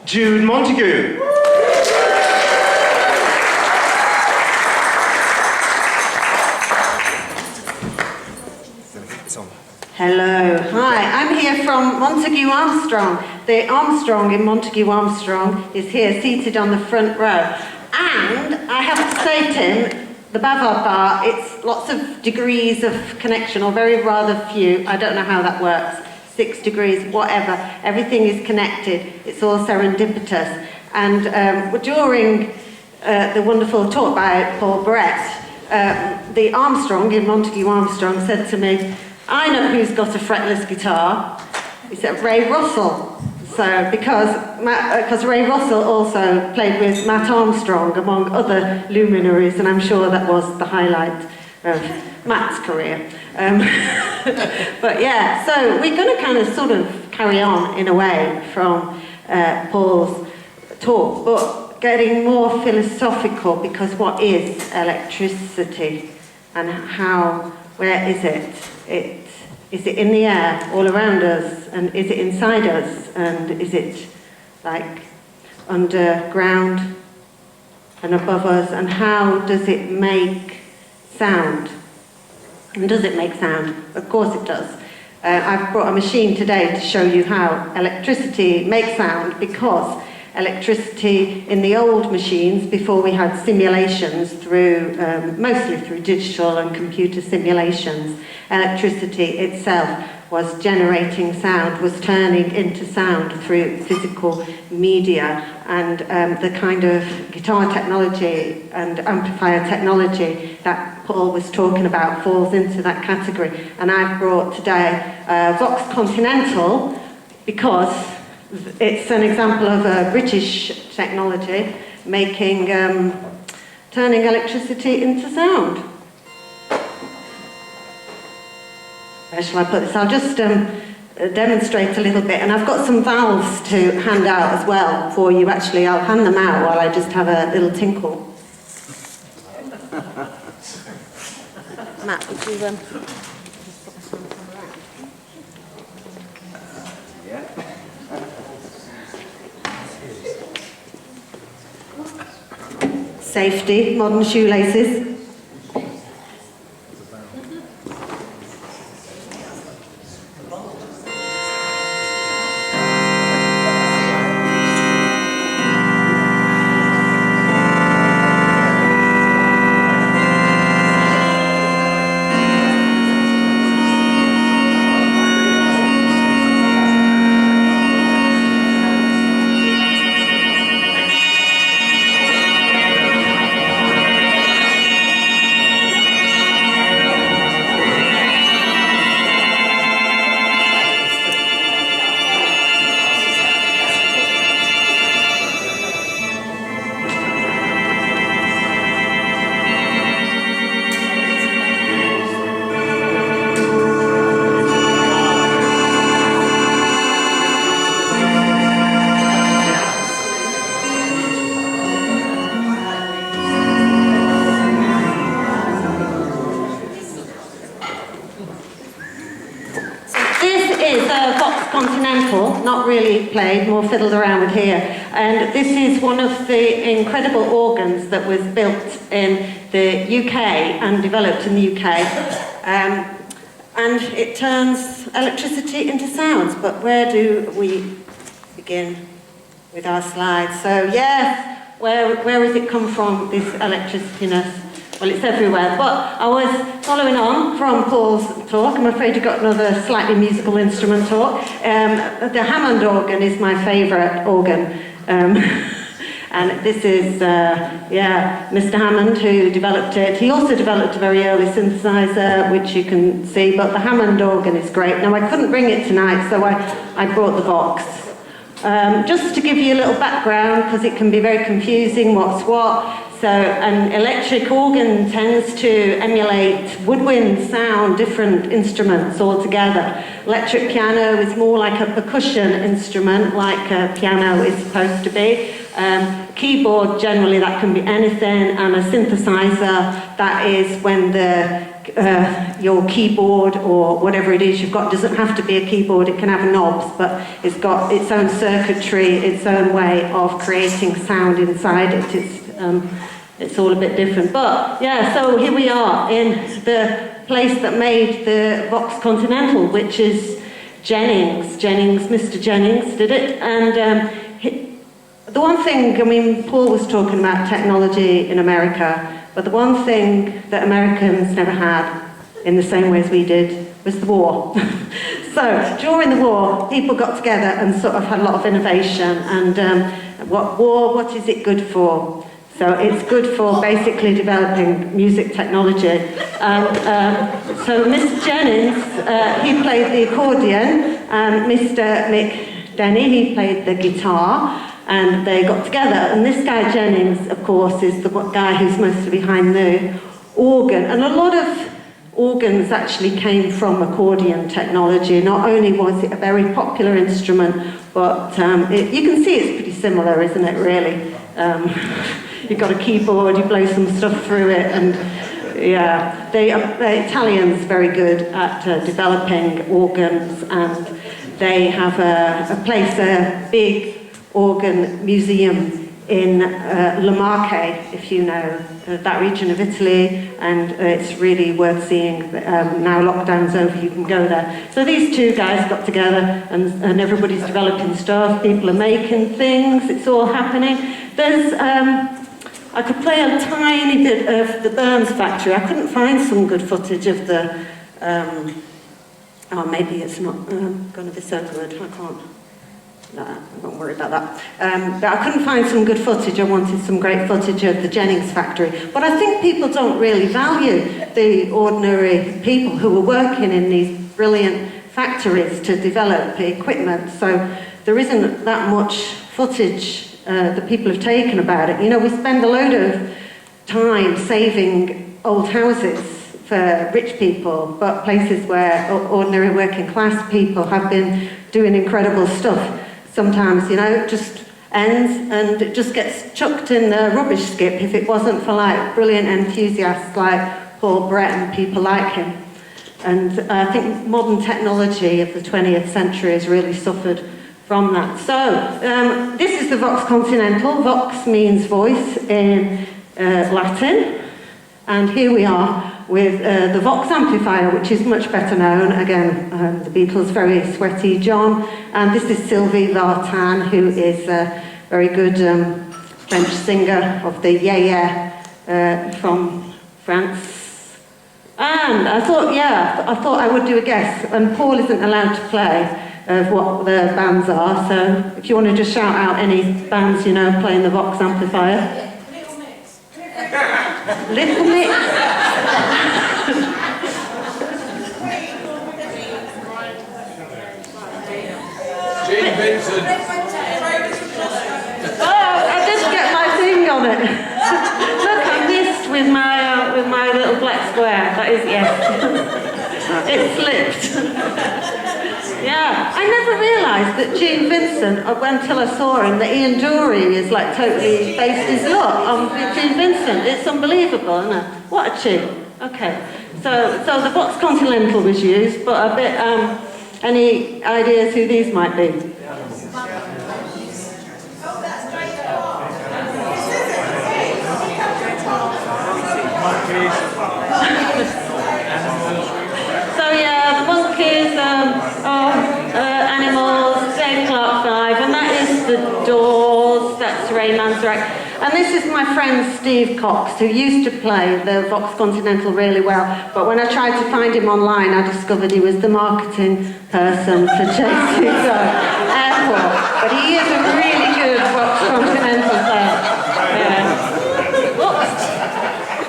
Jude Montague. Hello, hi, I'm here from Montague Armstrong. The Armstrong in Montague Armstrong is here seated on the front row. And I have to say to him, the Bavard bar, it's lots of degrees of connection, or very rather few. I don't know how that works. 6 degrees, whatever. Everything is connected. It's all serendipitous. And during the wonderful talk by Paul Brett, the Armstrong in Montague Armstrong said to me, I know who's got a fretless guitar. He said, Ray Russell. So, because Ray Russell also played with Matt Armstrong, among other luminaries, and I'm sure that was the highlight of Matt's career. But yeah, so we're going to kind of sort of carry on, in a way, from Paul's talk, but getting more philosophical, because what is electricity, and where is it? Is it in the air, all around us, and is it inside us, and is it like underground and above us, and how does it make sound? And does it make sound? Of course it does. I've brought a machine today to show you how electricity makes sound, because electricity in the old machines, before we had simulations mostly through digital and computer simulations, electricity itself was generating sound, was turning into sound through physical media, and the kind of guitar technology and amplifier technology that Paul was talking about falls into that category. And I've brought today Vox Continental, because it's an example of a British technology making, turning electricity into sound. Where shall I put this? I'll just demonstrate a little bit, and I've got some valves to hand out as well for you. Actually, I'll hand them out while I just have a little tinkle. Matt, would you Safety, modern shoelaces. Not really played, more fiddled around with here. And this is one of the incredible organs that was built in the UK and developed in the UK. And it turns electricity into sounds. But where do we begin with our slides? So yes, where has it come from, this electricity-ness? Well, it's everywhere, but I was following on from Paul's talk. I'm afraid you got another slightly musical instrument talk. The Hammond organ is my favourite organ. And this is, Mr. Hammond, who developed it. He also developed a very early synthesizer, which you can see, but the Hammond organ is great. Now, I couldn't bring it tonight, so I brought the box. Just to give you a little background, because it can be very confusing, what's what. So an electric organ tends to emulate woodwind sound, different instruments altogether. Electric piano is more like a percussion instrument, like a piano is supposed to be. Keyboard, generally, that can be anything, and a synthesizer, that is when the your keyboard or whatever it is you've got. It doesn't have to be a keyboard, it can have knobs, but it's got its own circuitry, its own way of creating sound inside it. It's all a bit different. But yeah, so here we are in the place that made the Vox Continental, which is Jennings, Mr. Jennings did it. And the one thing, I mean, Paul was talking about technology in America, but the one thing that Americans never had in the same way as we did was the war. So during the war, people got together and sort of had a lot of innovation. And what is it good for? So it's good for basically developing music technology. So Mr. Jennings, he played the accordion, and Mr. Mick Denny, he played the guitar. And they got together, and this guy Jennings, of course, is the guy who's mostly behind the organ. And a lot of organs actually came from accordion technology. Not only was it a very popular instrument, but you can see it's pretty similar, isn't it, really? You've got a keyboard, you blow some stuff through it, and yeah. The Italians are very good at developing organs, and they have a big organ museum in Le Marche, if you know that region of Italy, and it's really worth seeing. Now lockdown's over, you can go there. So these two guys got together, and everybody's developing stuff, people are making things, it's all happening. There's, I could play a tiny bit of the Burns factory. I couldn't find some good footage of the, oh, maybe it's not going to be so good, I can't. No, I won't worry about that. But I couldn't find some good footage. I wanted some great footage of the Jennings factory. But I think people don't really value the ordinary people who are working in these brilliant factories to develop equipment. So there isn't that much footage that people have taken about it. You know, we spend a load of time saving old houses for rich people, but places where ordinary working class people have been doing incredible stuff. Sometimes, you know, it just ends and it just gets chucked in the rubbish skip if it wasn't for like brilliant enthusiasts like Paul Brett and people like him. And I think modern technology of the 20th century has really suffered from that. So this is the Vox Continental. Vox means voice in Latin. And here we are with the Vox amplifier, which is much better known. Again, the Beatles, very sweaty John. And this is Sylvie Vartan, who is a very good French singer of the Yeah from France. And I thought I would do a guess. And Paul isn't allowed to play what the bands are. So if you want to just shout out any bands you know playing the Vox amplifier. Little Mix. Jude Vincent. Oh, I didn't get my thing on it. Look, I missed with my little black square. That is yes. It slipped. Yeah, I never realised that Gene Vincent, until I saw him, that Ian Dury is like totally based his look on Gene Vincent. It's unbelievable, isn't it? What a tune. Okay, so the Vox Continental was used, but a bit, any ideas who these might be? So yeah, the Monkeys, Animals, Dave Clark 5, and that is the Doors, that's Ray Manzarek. And this is my friend Steve Cox, who used to play the Vox Continental really well, but when I tried to find him online, I discovered he was the marketing person for JC Airport. But he is a really good Vox Continental player.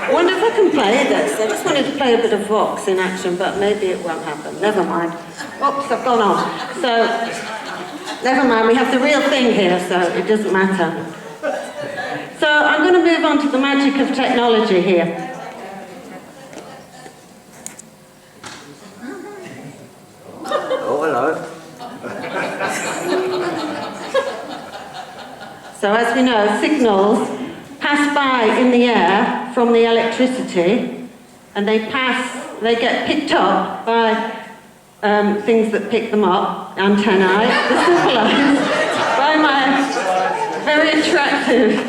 I wonder if I can play this. I just wanted to play a bit of Vox in action, but maybe it won't happen. Never mind. Oops, I've gone on. So, never mind, we have the real thing here, so it doesn't matter. So I'm going to move on to the magic of technology here. Oh, hello. So as we know, signals pass by in the air from the electricity, and they pass they get picked up by things that pick them up, antennae, the civilized, by my very attractive,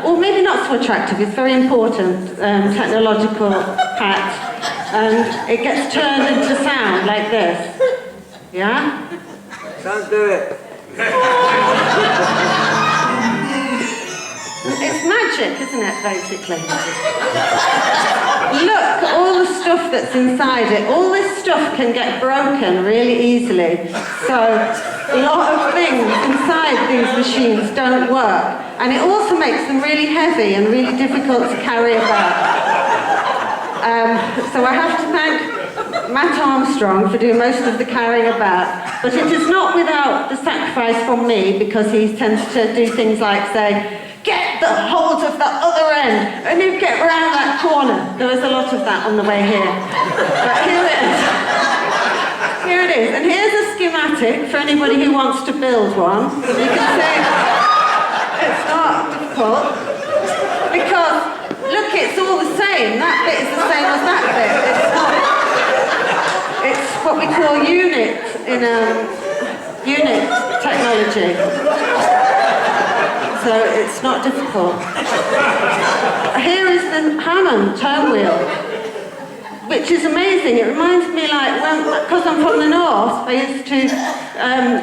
or maybe not so attractive, it's very important, technological hat, and it gets turned into sound like this. Yeah? Don't do it. It's magic, isn't it, basically? Look, all the stuff that's inside it, all this stuff can get broken really easily. So a lot of things inside these machines don't work. And it also makes them really heavy and really difficult to carry about. So I have to thank Matt Armstrong for doing most of the carrying about. But it is not without the sacrifice from me, because he tends to do things like say, get the hold of the other end, and you get round that corner. There was a lot of that on the way here. But here it is. Here it is. And here's a schematic for anybody who wants to build one. You can see it's not difficult. Because, look, it's all the same. That bit is the same as that bit. It's what we call unit in unit technology. So it's not difficult. Here is the Hammond tone wheel, which is amazing. It reminds me, like, because I'm from the north, I used to,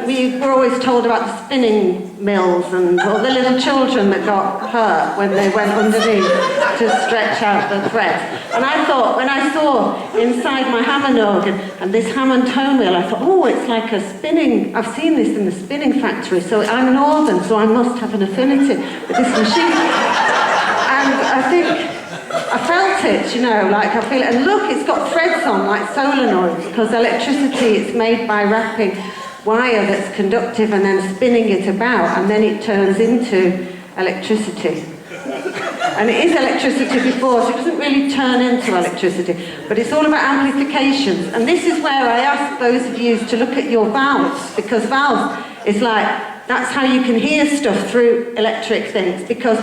we were always told about the spinning mills and all the little children that got hurt when they went underneath to stretch out the threads. And I thought, when I saw inside my Hammond organ and this Hammond tone wheel, I thought, oh, it's like a spinning, I've seen this in the spinning factory, so I'm northern, so I must have an affinity with this machine. And I think, I felt it, you know, like I feel it. And look, it's got threads on, like solenoids, because electricity is made by wrapping wire that's conductive and then spinning it about, and then it turns into electricity. And it is electricity before, so it doesn't really turn into electricity. But it's all about amplifications. And this is where I ask those of you to look at your valves, because valves is like, that's how you can hear stuff through electric things. Because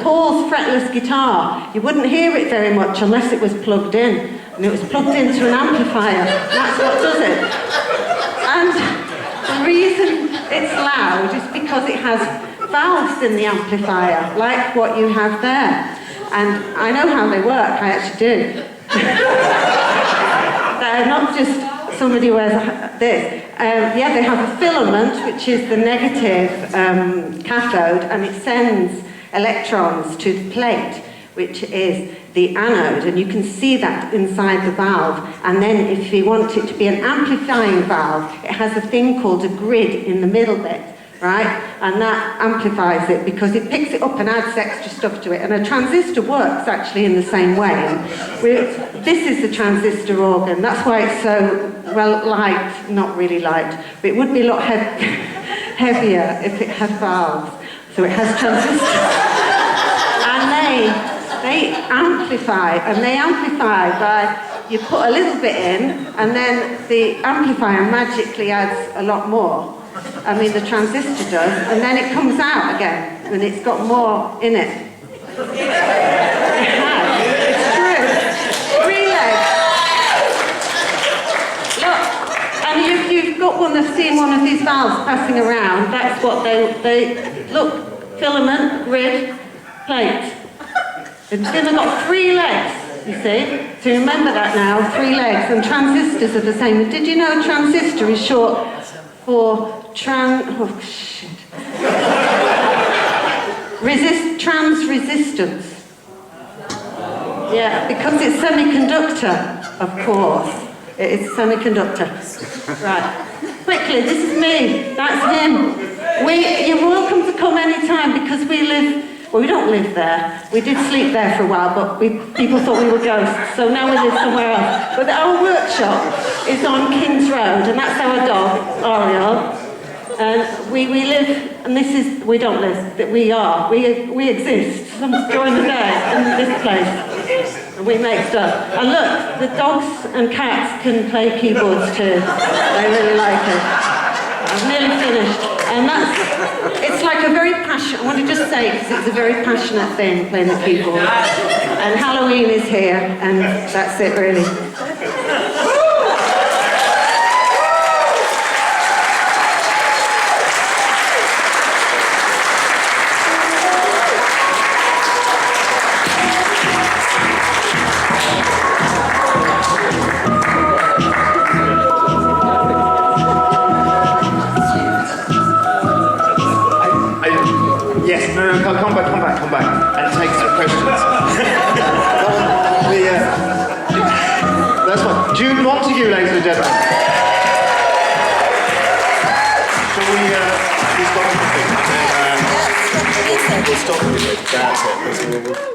Paul's fretless guitar, you wouldn't hear it very much unless it was plugged in. And it was plugged into an amplifier. That's what does it. And the reason it's loud is because it has valves in the amplifier, like what you have there. And I know how they work, I actually do. They're not just somebody wears this. They have a filament, which is the negative cathode, and it sends electrons to the plate, which is the anode, and you can see that inside the valve. And then if you want it to be an amplifying valve, it has a thing called a grid in the middle bit, right? And that amplifies it because it picks it up and adds extra stuff to it. And a transistor works actually in the same way. This is the transistor organ. That's why it's so, well, light, not really light, but it would be a lot heavier if it had valves. So it has transistors. And they amplify by, you put a little bit in, and then the amplifier magically adds a lot more. I mean, the transistor does, and then it comes out again, and it's got more in it. It has. It's true. 3 legs. Look, and if you've got one, I've seen one of these valves passing around, that's what they look, filament, grid, plate. It's going to got 3 legs, you see? So remember that now, 3 legs, and transistors are the same. And did you know transistor is short for trans-resistance? Yeah, because it's semiconductor, of course. It is semiconductor. Right. Quickly, this is me. That's him. You're welcome to come anytime because we live. Well, we don't live there. We did sleep there for a while, but people thought we were ghosts, so now we live somewhere else. But our workshop is on King's Road, and that's our dog, Ariel. And we live, and this is, we don't live, we exist during the day in this place. And we make stuff. And look, the dogs and cats can play keyboards too. They really like it. I've nearly finished. And it's like a very passionate, I want to just say say because it's a very passionate thing, playing the keyboard. And Halloween is here, and that's it really. Yes, no, come back, and take some questions. That's fine. Jude Montague, ladies and gentlemen. Shall we stop? We'll stop with it. That's it.